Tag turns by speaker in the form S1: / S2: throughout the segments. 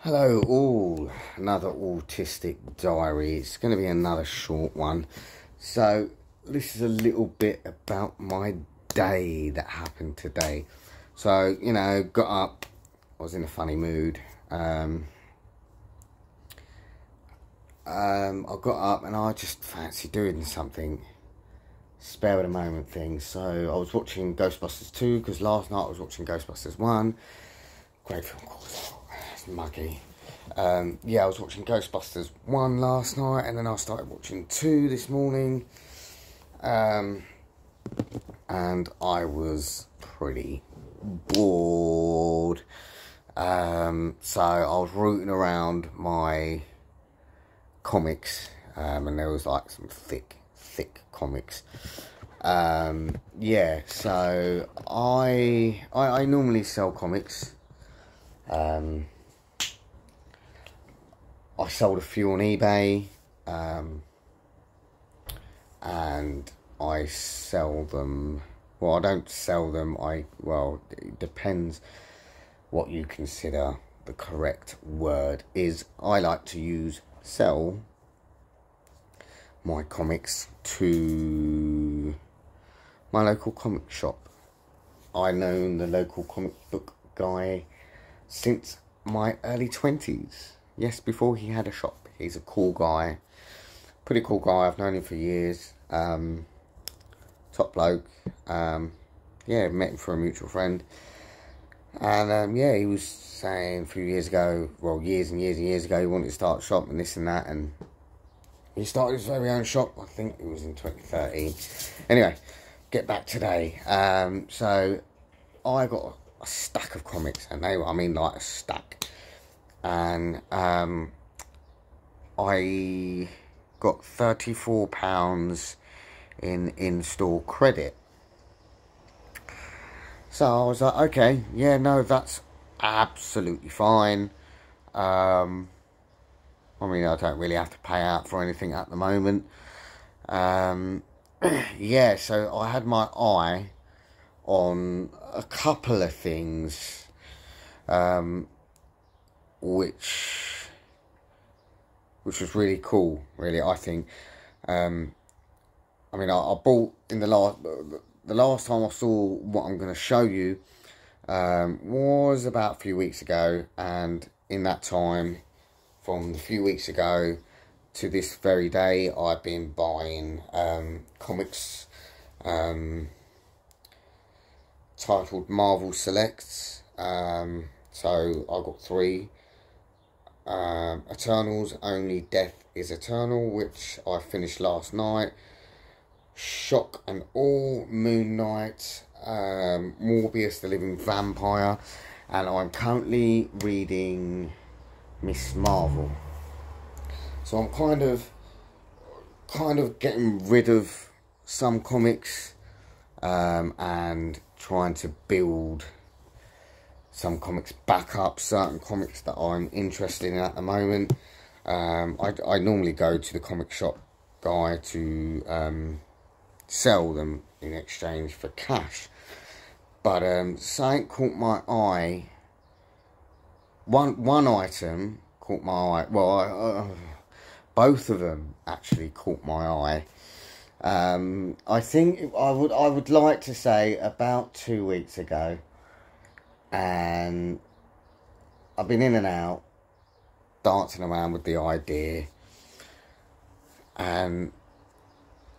S1: Hello all, another Autistic Diary. It's going to be another short one. So this is a little bit about my day that happened today. So, got up, I was in a funny mood. I got up and I just fancied doing something. Spare of the moment thing. So I was watching Ghostbusters 2 because last night I was watching Ghostbusters 1. Great film, of course. It's muggy. I was watching Ghostbusters 1 last night, and then I started watching 2 this morning. And I was pretty bored. So I was rooting around my comics, and there was like some thick comics. So I normally sell comics. I sold a few on eBay, and I sell them. Well, I don't sell them. It depends what you consider the correct word is. I like to sell my comics to my local comic shop. I've known the local comic book guy since my early 20s. Yes, before he had a shop. He's a cool guy. Pretty cool guy. I've known him for years. Top bloke. Met him for a mutual friend. And, he was saying a few years ago, well, years and years ago, he wanted to start a shop and this and that. And he started his very own shop. I think it was in 2013. Anyway, get back today. So I got a stack of comics. And they were, like a stack. And I got £34 in-store credit. So I was like, okay, that's absolutely fine. I don't really have to pay out for anything at the moment. So I had my eye on a couple of things, which was really cool, really, I think. I bought in the last time I saw what I'm going to show you was about a few weeks ago, and in that time, from a few weeks ago to this very day, I've been buying comics titled Marvel Selects. So I got 3. Eternals, Only Death is Eternal, which I finished last night. Shock and Awe, Moon Knight, Morbius the Living Vampire, and I'm currently reading Miss Marvel. So I'm kind of getting rid of some comics, and trying to build some comics back up, certain comics that I'm interested in at the moment. I normally go to the comic shop guy to sell them in exchange for cash. But something caught my eye. One item caught my eye. Well, both of them actually caught my eye. I think I would like to say about 2 weeks ago. And I've been in and out, dancing around with the idea. And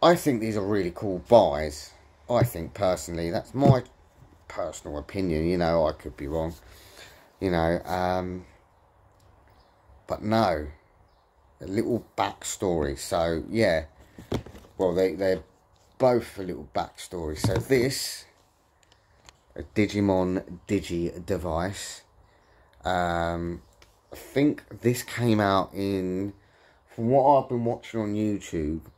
S1: I think these are really cool buys. I think personally, that's my personal opinion. I could be wrong. But no, a little backstory. So they're both a little backstory. So this, a Digimon Digi device. I think this came out from what I've been watching on YouTube,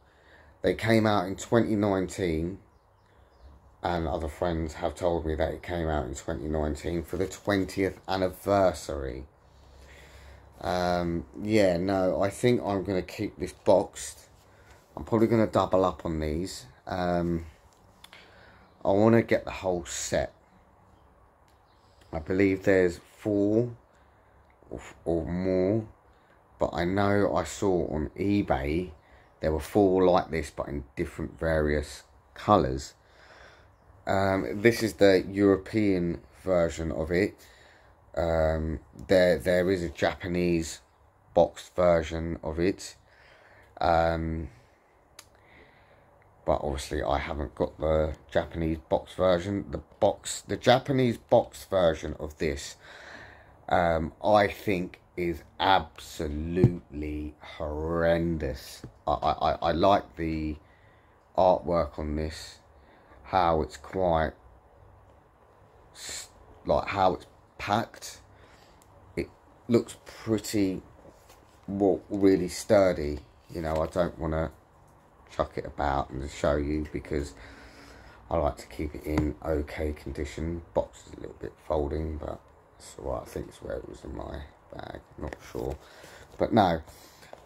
S1: they came out in 2019. And other friends have told me that it came out in 2019 for the 20th anniversary. I think I'm going to keep this boxed. I'm probably going to double up on these. I want to get the whole set. I believe there's four or more, but I know I saw on eBay there were 4 like this, but in different various colours. This is the European version of it. There is a Japanese boxed version of it, but obviously I haven't got the Japanese box version. The Japanese box version of this, I think, is absolutely horrendous. I like the artwork on this, how it's quite, like how it's packed. It looks pretty, well, really sturdy. You know, I don't want to chuck it about and show you, because I like to keep it in okay condition. Box is a little bit folding, but that's alright. I think it's where it was in my bag, not sure. But no,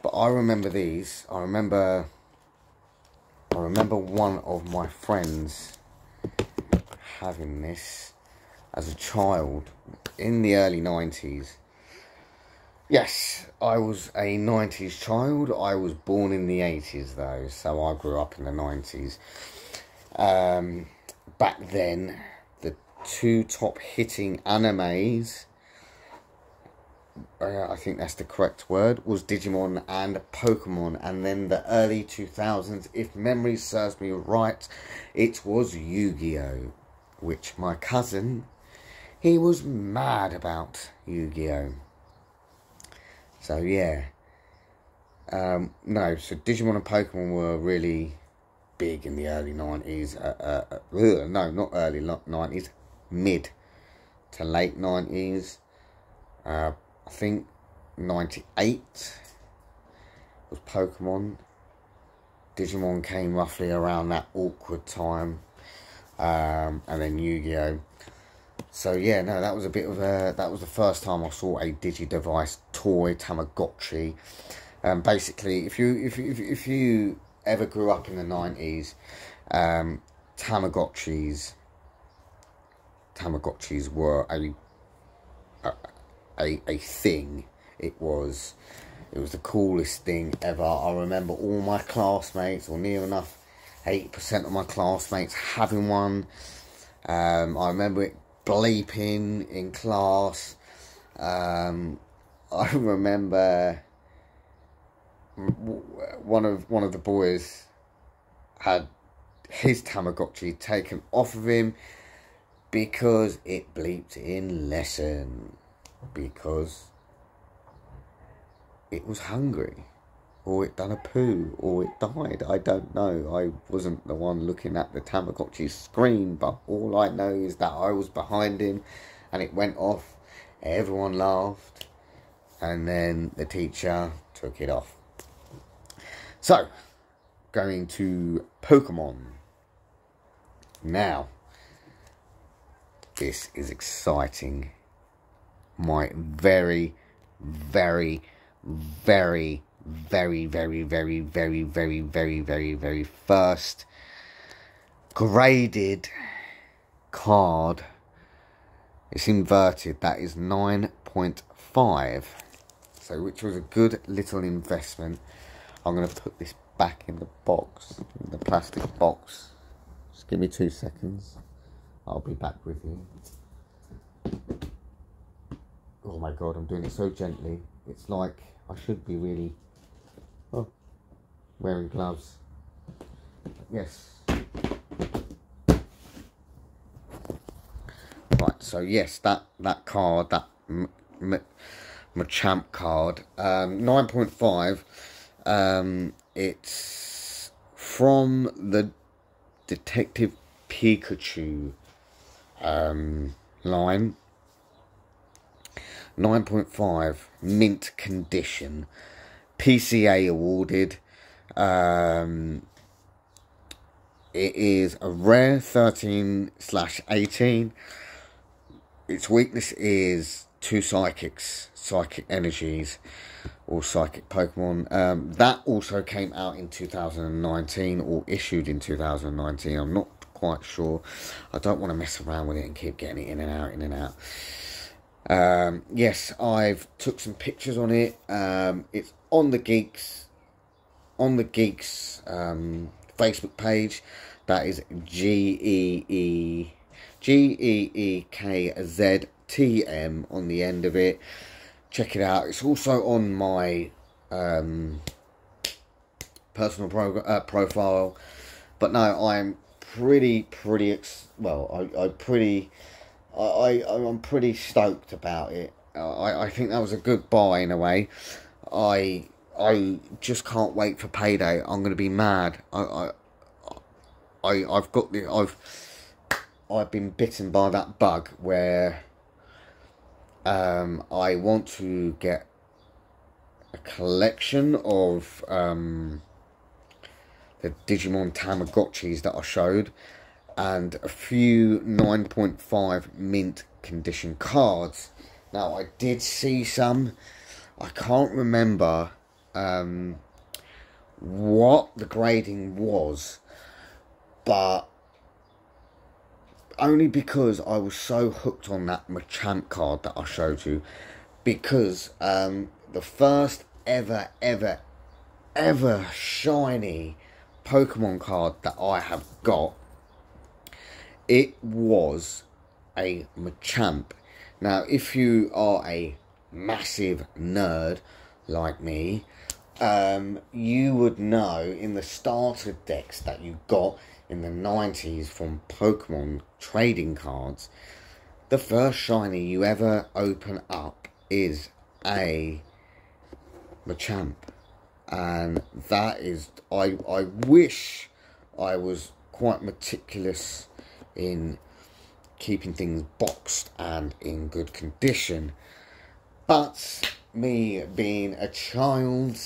S1: but I remember these. I remember one of my friends having this as a child in the early 90s. Yes, I was a 90s child. I was born in the 80s though, so I grew up in the 90s. Back then, the 2 top hitting animes, I think that's the correct word, was Digimon and Pokemon. And then the early 2000s, if memory serves me right, it was Yu-Gi-Oh! Which my cousin, he was mad about Yu-Gi-Oh! So yeah, no, so Digimon and Pokemon were really big in the early 90s, no, not early 90s, mid to late 90s, I think 98 was Pokemon. Digimon came roughly around that awkward time, and then Yu-Gi-Oh! So yeah, no, that was a bit of a, that was the first time I saw a Digi-Device toy, Tamagotchi. Basically, if you ever grew up in the 90s, Tamagotchis were a thing. It was the coolest thing ever. I remember all my classmates, or near enough 80% of my classmates, having one. I remember it bleeping in class. I remember one of the boys had his Tamagotchi taken off of him because it bleeped in lesson, because it was hungry, or it done a poo, or it died. I don't know. I wasn't the one looking at the Tamagotchi screen, but all I know is that I was behind him and it went off. Everyone laughed, and then the teacher took it off. So, going to Pokemon. Now, this is exciting. My very, very, very, very, very, very, very, very, very, very, very first graded card. It's inverted. That is 9.5. So, which was a good little investment. I'm going to put this back in the box, in the plastic box. Just give me 2 seconds. I'll be back with you. Oh my god, I'm doing it so gently. It's like I should be really wearing gloves. Yes. Right, so yes, that card, that Machamp card, 9.5. It's from the Detective Pikachu line. 9.5, mint condition, PCA awarded. It is a rare 13/18. Its weakness is 2 psychic energies, or psychic Pokemon. That also came out in 2019, or issued in 2019. I'm not quite sure. I don't want to mess around with it and keep getting it in and out, in and out. Yes, I've took some pictures on it. It's on the Geeks Facebook page. That is GEEKZTM on the end of it. Check it out. It's also on my personal profile. But no, I'm pretty I'm pretty stoked about it. I think that was a good buy in a way. I just can't wait for payday. I'm gonna be mad. I've been bitten by that bug where I want to get a collection of the Digimon Tamagotchis that I showed, and a few 9.5 mint condition cards. Now, I did see some. I can't remember what the grading was, but only because I was so hooked on that Machamp card that I showed you, because the first ever shiny Pokemon card that I have got, it was a Machamp. Now, if you are a massive nerd like me, you would know in the starter decks that you got in the 90s from Pokemon trading cards, the first shiny you ever open up is a Machamp. And that is, I wish I was quite meticulous in keeping things boxed and in good condition, but me being a child,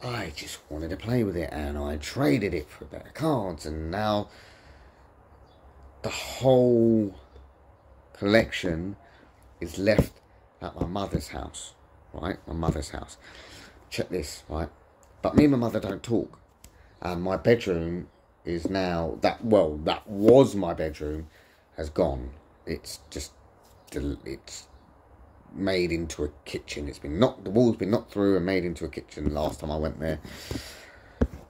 S1: I just wanted to play with it, and I traded it for better cards, and now the whole collection is left at my mother's house, right? My mother's house. Check this, right? But me and my mother don't talk, and my bedroom is now, that was my bedroom, has gone. It's just, it's made into a kitchen. It's been knocked, the wall's been knocked through and made into a kitchen last time I went there.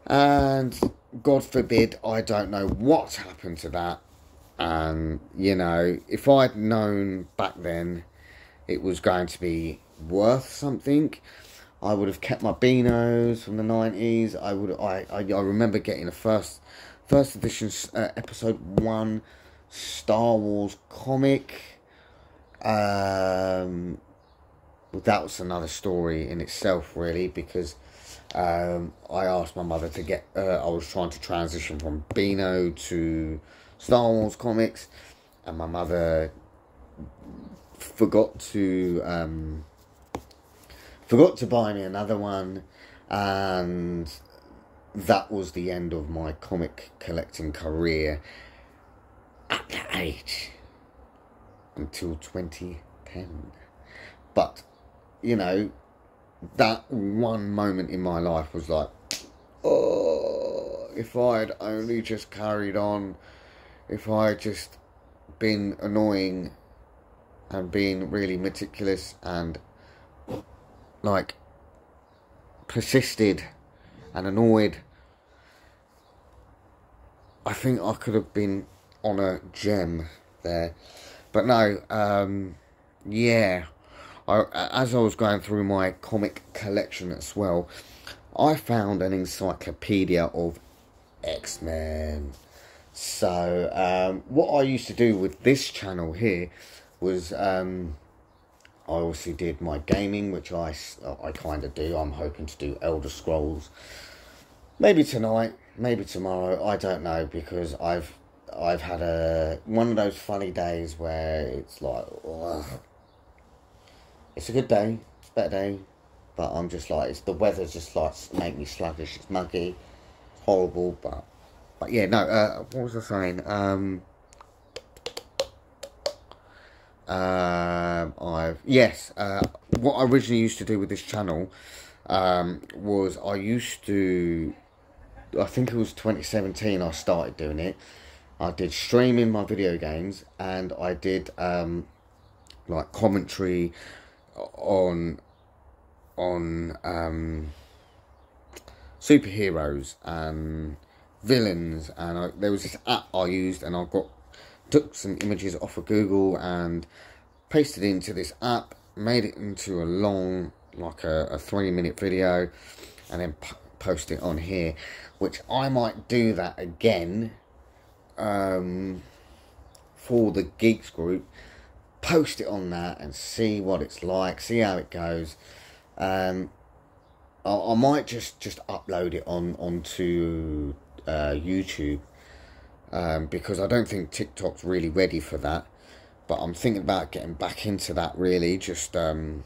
S1: And God forbid, I don't know what's happened to that. And, you know, if I'd known back then it was going to be worth something, I would have kept my Beanos from the 90s. I remember getting a first edition episode 1 Star Wars comic. That was another story in itself, really, because I asked my mother to get, I was trying to transition from Beano to Star Wars comics, and my mother forgot to buy me another one, and that was the end of my comic collecting career at that age until 2010. But, you know, that one moment in my life was like, oh, if I had only just carried on, if I had just been annoying and been really meticulous and like persisted and annoyed, I think I could have been on a gem there. But no, yeah, as I was going through my comic collection as well, I found an encyclopedia of X-Men. So what I used to do with this channel here was I obviously did my gaming, which I kind of do. I'm hoping to do Elder Scrolls, maybe tonight, maybe tomorrow, I don't know, because I've had one of those funny days where it's like, ugh. It's a good day, it's a better day, but I'm just like, the weather's just like make me sluggish. It's muggy, it's horrible, but yeah, no. What was I saying? What I originally used to do with this channel was I think it was 2017 I started doing it. I did streaming my video games, and I did like commentary on superheroes and villains, and there was this app I used, and I took some images off of Google and pasted into this app, made it into a long, like a 3-minute video, and then post it on here, which I might do that again for the Geeks group. Post it on that and see what it's like, see how it goes. I might just upload it onto YouTube, because I don't think TikTok's really ready for that. But I'm thinking about getting back into that, really, just doing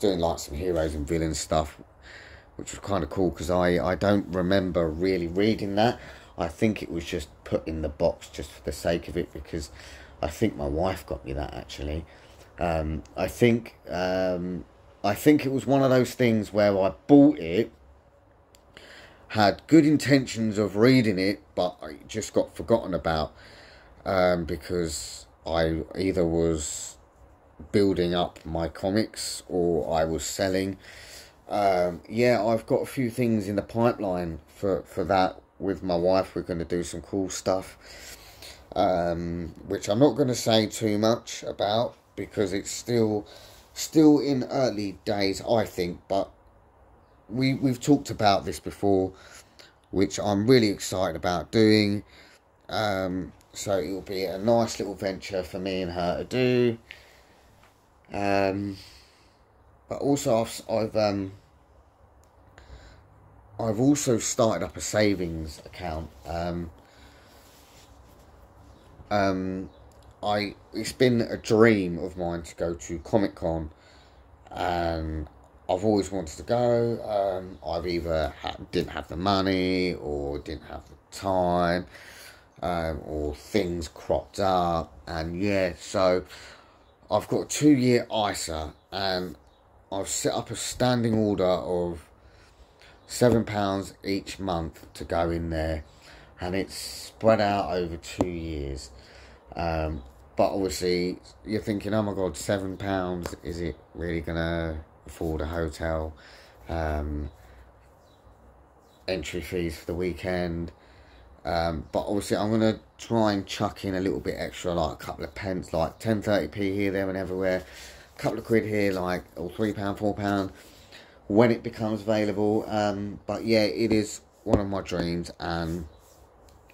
S1: like some heroes and villains stuff, which was kind of cool, because I don't remember really reading that. I think it was just put in the box just for the sake of it, because I think my wife got me that, actually. I think it was one of those things where I bought it, had good intentions of reading it, but I just got forgotten about, because I either was building up my comics or I was selling. Yeah, I've got a few things in the pipeline for that with my wife. We're going to do some cool stuff, which I'm not going to say too much about, because it's still in early days, I think. But we've talked about this before, which I'm really excited about doing. So it'll be a nice little venture for me and her to do. But also I've also started up a savings account. It's been a dream of mine to go to Comic-Con, and I've always wanted to go. I've either didn't have the money, or didn't have the time, or things cropped up, and yeah, so I've got a 2-year ISA, and I've set up a standing order of £7 each month to go in there, and it's spread out over 2 years. But obviously you're thinking, oh my god, £7, is it really gonna afford a hotel, entry fees for the weekend? But obviously I'm going to try and chuck in a little bit extra, like a couple of pence, like 10-30p here, there and everywhere, a couple of quid here, like, or £3, £4, when it becomes available. But yeah, it is one of my dreams, and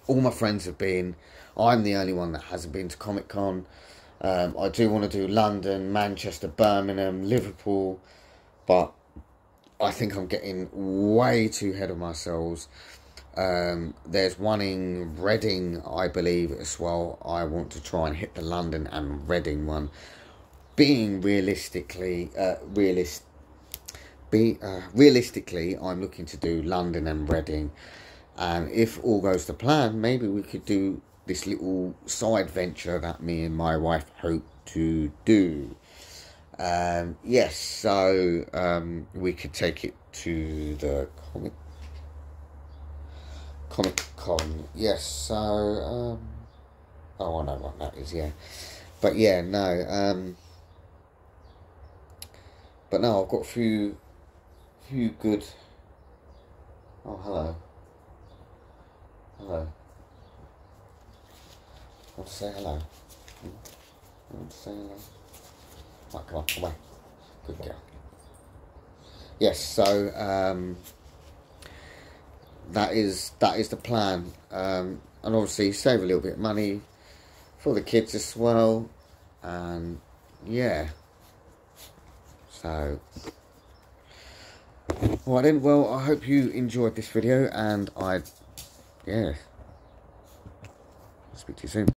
S1: all my friends have been. I'm the only one that hasn't been to Comic-Con. I do want to do London, Manchester, Birmingham, Liverpool, but I think I'm getting way too ahead of myself. There's one in Reading, I believe, as well. I want to try and hit the London and Reading one. Being realistically, realistically, I'm looking to do London and Reading, and if all goes to plan, maybe we could do this little side venture that me and my wife hope to do. Yes, so we could take it to the Comic-Con. Yes, so oh, I know what that is, yeah. But yeah, no, but no, I've got a few good. Oh, hello. Want to say hello? Want to say hello? Right, come on, away. Good girl. Yes, so that is the plan. And obviously save a little bit of money for the kids as well. And yeah. So right then, well, I hope you enjoyed this video, and yeah, speak to you soon.